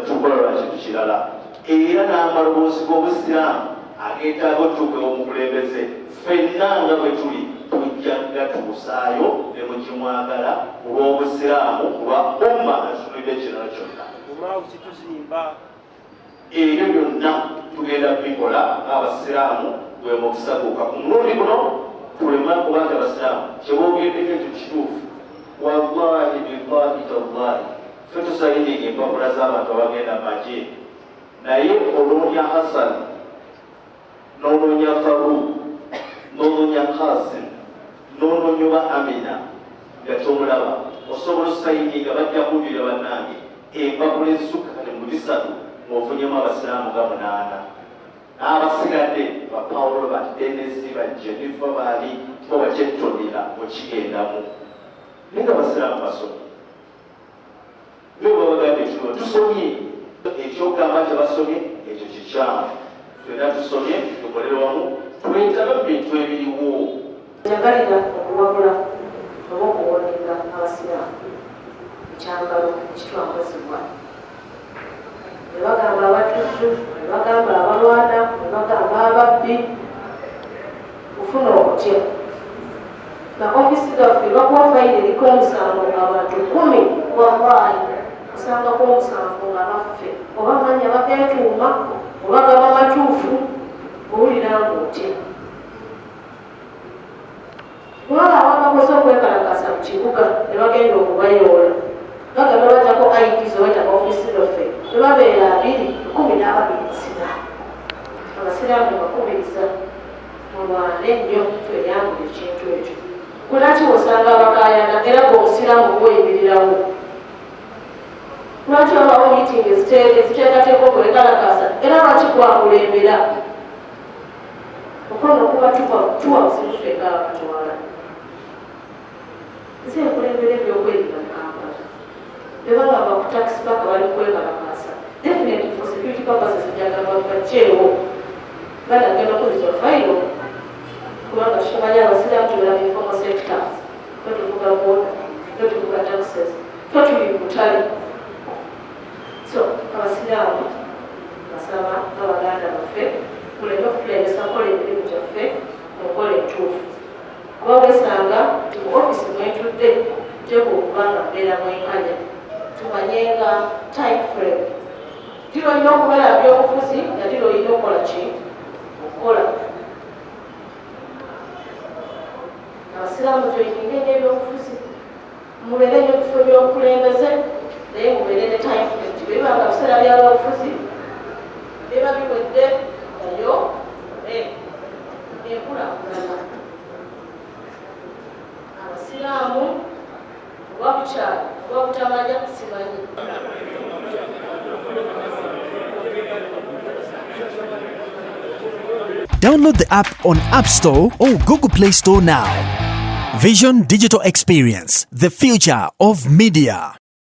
tukola lwakintu kirala era n'amaloboozi g'obusiraamu ageetaaga otuuke omukulembeze ffenna nga bwe tuli tujja gatuusaayo ne mukimwagala olw'obusiraamu olwa umma asumidde ekirala kyonna ebyo byonna tugenda kubikola ng'abasiraamu gwe mukisa guuka ku mulundi guno tulema kubanga abasiraamu kyeboogendeko ekyo kituufu wallahi billahi tallahi ffe tusayinga empapula z'abantu abagenda maje naye onoonya Hassan n'onoonya Faruk n'onoonya Kasim n'onoonya oba Amina nga tomulaba osobola osayinga bajja kuwulira bannange empapula ezisukka kale mu bisatu ng'ofunyemu abasiraamu nga 8 n'abasigadde ba Paulo ba Denesi ba Jennifer baali bo bakyetonera mukigendamu naye nga abasiraamu basomye bwe babagambye kino tusomye ekyogamba tebasomye ekyo kikyamu twena tusomye tukolere wamu twetaba mu bintu ebiriwo njagalira okuwabula oba okuwolerera abasiraamu ekyambalo ekitwambazibwa ne bagamba abatusu ne bagamba abalwana ne bagamba ababbi kufuna okutya na ofisi gaffe bakuwa fayiro eriko omusango ng'abantu 10 wallahi osangako omusango nga baffe oba manya bageetuuma oba gaba matuufu owulira ng'otya kubanga abakakoze okwekalakasa mu kibuga ne bagenda okubayoola bagamba bajjako IDs obayitaba ofisi gaffe ne babeera 212 sina abasiraamu bakubiriza mulwane nnyo tweyambula ekintu ekyo kulaki osanga abakayana era bw'omusiraamu bweyimirirawo lwaki wabawo miitingi eziteekateeka okwekalakasa era lwaki kwakulembera okono okuba tuwa buzibufe ng'abatwala nze nkulembera ebyokwerinda mu Kampala bebagamba ku taxi paka bali kwekalakasa definitely for security purposes njagamba bajjeewo banagenda okuliza fayiro kubanga tukimanyi abasiraamu tubeera mu informal sectors fe tuvuga boda fe tuvuga taxes fe tuli butale so abasiraamu basaba n'abaganda baffe muleme okutulemesa kukola emirimu gyaffe mukola entuufu kuba wesanga ti mu ofisi mwetudde teka okubanga mbeera mwenkanya tumanye nga time frame tiro olina okubeera byobufuzi nga tiro olina okukola ki okukola abasiraamu gyoyininge n'ebyobufuzi mubeere n'ebifo by'obukulembeze naye mubeere ne time frame tibebanga biseera by'ababufuzi biba biwedde nayo enkulaakulana abasiraamu oba bukyali oba butamanya simanyi Download the app on App Store or Google Play Store now. Vision Digital Experience, the future of media.